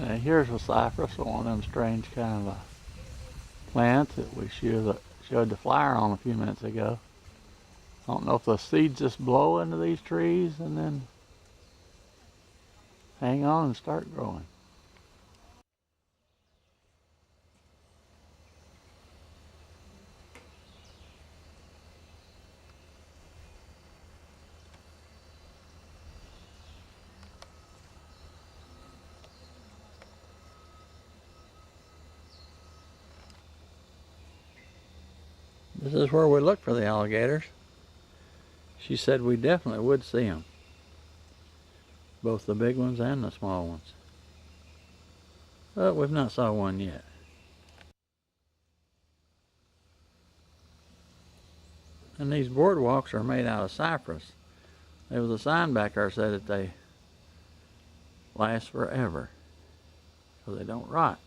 Here's a cypress, one of them strange kind of plants that we showed the flower on a few minutes ago. I don't know if the seeds just blow into these trees and then hang on and start growing. This is where we look for the alligators. She said we definitely would see them. Both the big ones and the small ones. But we've not saw one yet. And these boardwalks are made out of cypress. There was a sign back there that said that they last forever, so they don't rot.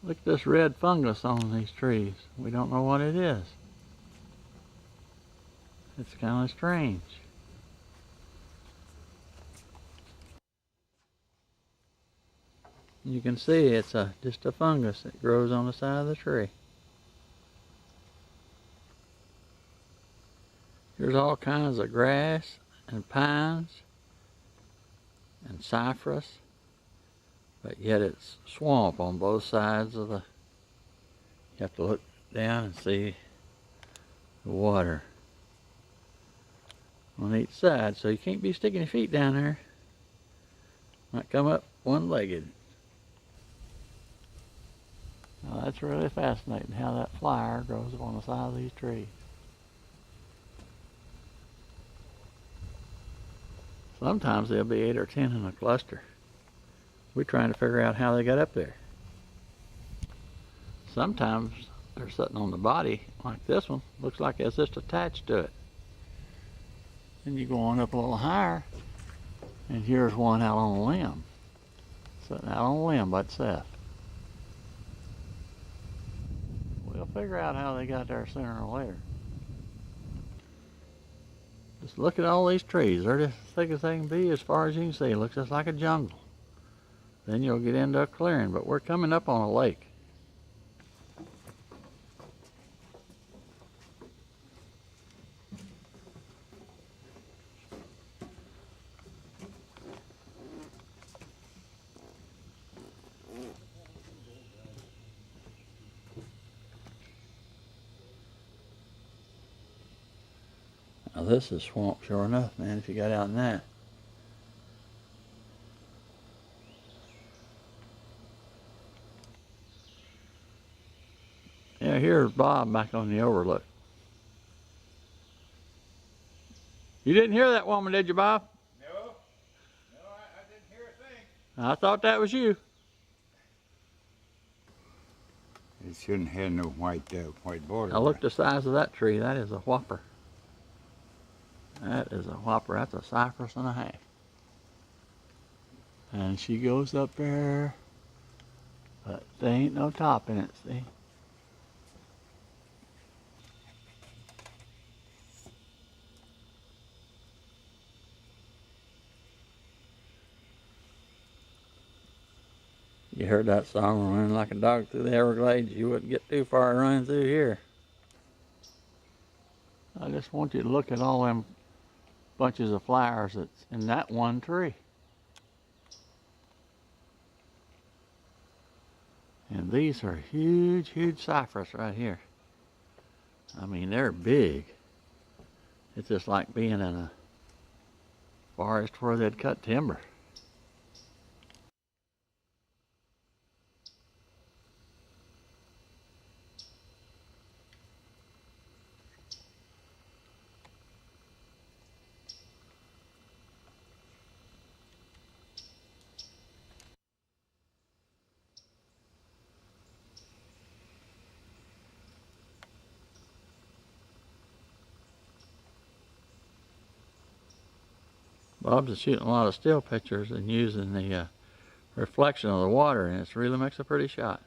Look at this red fungus on these trees. We don't know what it is. It's kind of strange. You can see it's just a fungus that grows on the side of the tree. There's all kinds of grass and pines and cypress, but yet it's swamp on both sides of the... You have to look down and see the water on each side, so you can't be sticking your feet down there. Might come up one-legged. Now that's really fascinating how that flower grows up on the side of these trees. Sometimes there'll be 8 or 10 in a cluster. We're trying to figure out how they got up there. Sometimes they're sitting on the body, like this one. Looks like it's just attached to it. Then you go on up a little higher, and here's one out on a limb. Sitting out on a limb by itself. We'll figure out how they got there sooner or later. Just look at all these trees. They're just as thick as they can be as far as you can see. It looks just like a jungle. Then you'll get into a clearing, but we're coming up on a lake. Now this is swamp sure enough, man, if you got out in that. Yeah, here's Bob back on the overlook. You didn't hear that woman, did you, Bob? No, I didn't hear a thing. I thought that was you. It shouldn't have no white border. Now look the size of that tree. That is a whopper. That is a whopper. That's a cypress and a half. And she goes up there, but there ain't no top in it, see? You heard that song, Running Like a Dog Through the Everglades. You wouldn't get too far running through here. I just want you to look at all them bunches of flowers that's in that one tree. And these are huge, huge cypress right here. I mean, they're big. It's just like being in a forest where they'd cut timber. Bob's shooting a lot of still pictures and using the reflection of the water, and it really makes a pretty shot.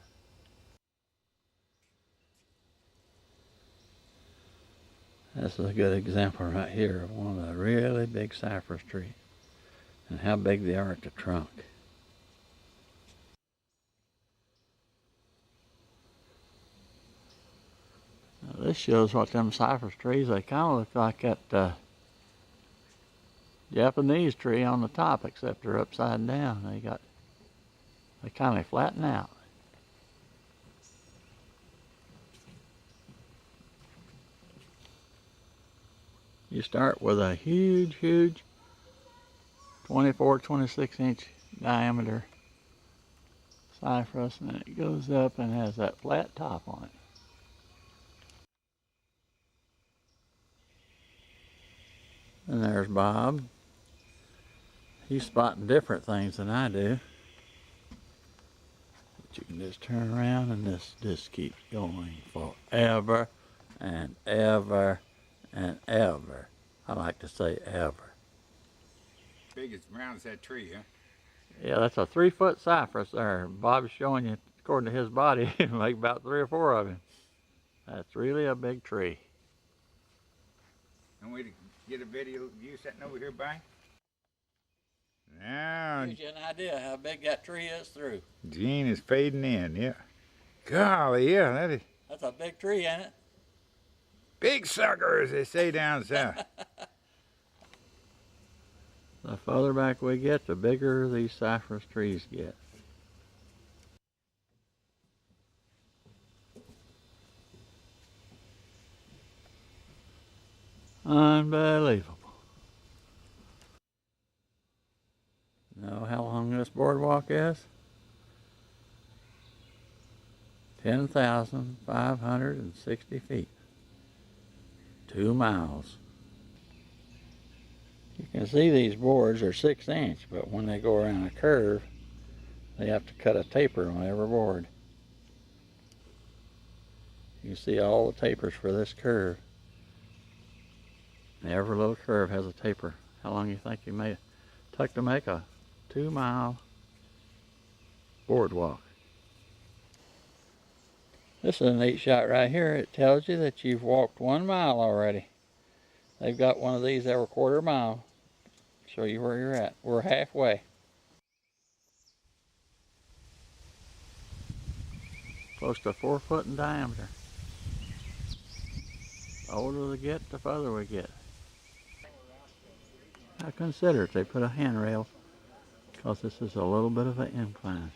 This is a good example right here of one of the really big cypress trees and how big they are at the trunk. Now this shows what them cypress trees, they kind of look like that Japanese tree on the top, except they're upside down. They kind of flatten out. You start with a huge 24, 26 inch diameter cypress, and it goes up and has that flat top on it. And there's Bob. He's spotting different things than I do. But you can just turn around and this just keeps going forever and ever and ever. I like to say ever. Big as round as that tree, huh? Yeah, that's a 3-foot cypress there. Bob's showing you, according to his body, like about 3 or 4 of him. That's really a big tree. And we get a video of you sitting over here by? Now, Gives you an idea how big that tree is through. Gene is fading in, yeah. Golly, yeah, that is That's a big tree, ain't it? big sucker, as they say down south. The further back we get, the bigger these cypress trees get. Unbelievable. Know how long this boardwalk is? 10,560 feet. 2 miles. You can see these boards are 6 inch, but when they go around a curve, they have to cut a taper on every board. You can see all the tapers for this curve. Every little curve has a taper. How long you think you may took to make a 2 mile boardwalk? This is a neat shot right here. It tells you that you've walked 1 mile already. They've got one of these every quarter mile. Show you where you're at. We're halfway. Close to 4 foot in diameter. The older they get, the further we get. I consider it. They put a handrail because this is a little bit of an incline.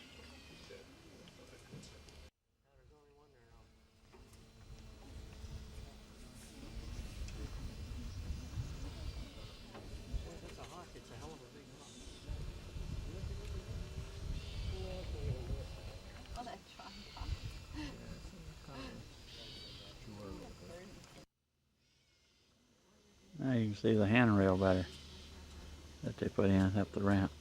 Now you can see the handrail better that they put in up the ramp.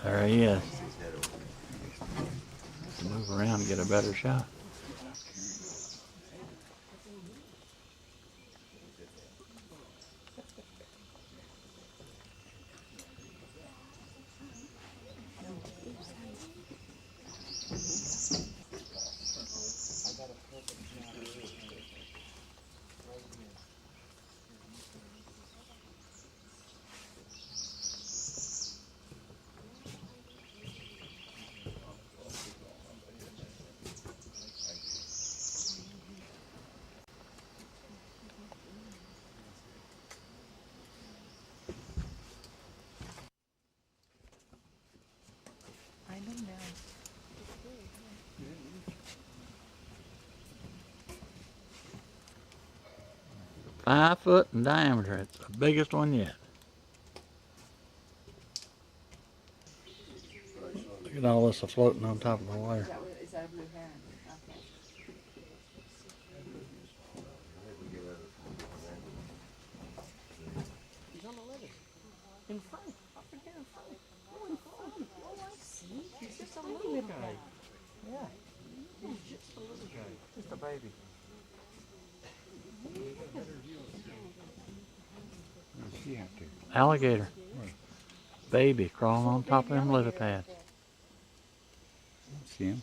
There he is. Move around and get a better shot. I don't know. 5 foot in diameter. It's the biggest one yet. Look at all this floating on top of the water. Is that a blue heron? Okay. He's on the ledge. In front. Up again. Just a little guy. Yeah. He's just a little guy. Just a baby. What's she up to? Alligator. Where? Baby crawling on top of them lily pads. See him?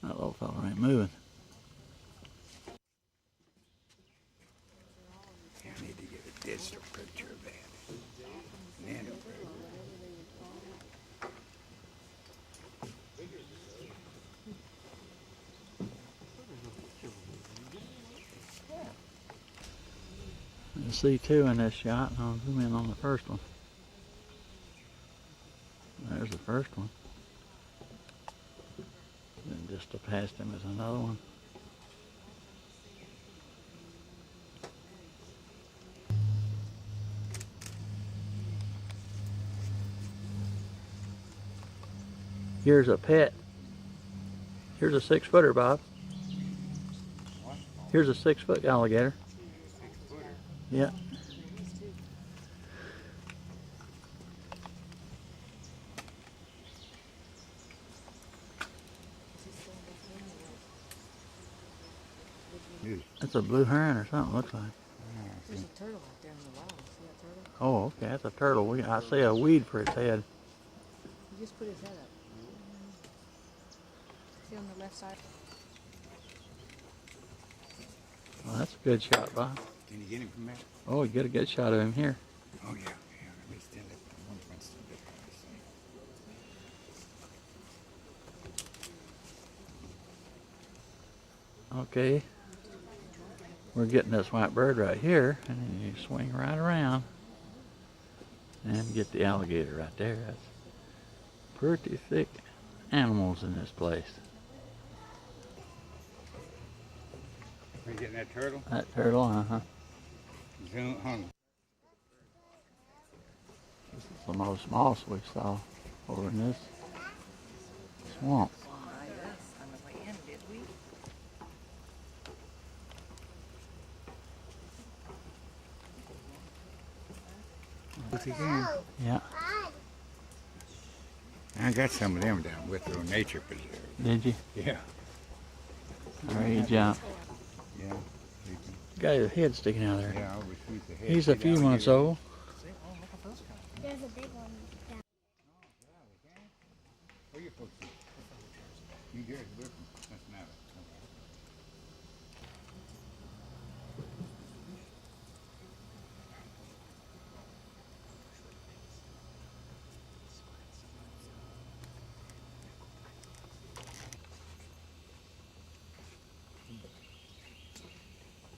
That little fella ain't moving. I need to get a digital picture of that. Man, You see two in this shot, and I'll zoom in on the first one. There's the first one. And just past him is another one. Here's a pet. Here's a 6-footer, Bob. what? Here's a 6-foot alligator. 6-footer. Yeah. Dude. That's a blue heron or something, looks like. There's a turtle out there in the wild. See that turtle? Oh, okay, that's a turtle. I see a weed for its head. He just put his head up. See on the left side? Well, that's a good shot, Bob. Can you get him from there? Oh, you get a good shot of him here. Oh, yeah. Yeah. Let me stand up. One point stand up. Okay. We're getting this white bird right here, and then you swing right around and get the alligator right there. That's pretty thick animals in this place. Are you getting that turtle? That turtle, uh-huh. Zoom, hold on. This is the most moss we saw over in this swamp. Yes, on the way in, did we? Look again. Yeah. I got some of them down with the nature preserve. Did you? Yeah. All right, you jump. Yeah. Got his head sticking out of there. Yeah, I always shoot the head. He's a few months old. There's a big one. Where you folks? You guys with them? That's not it.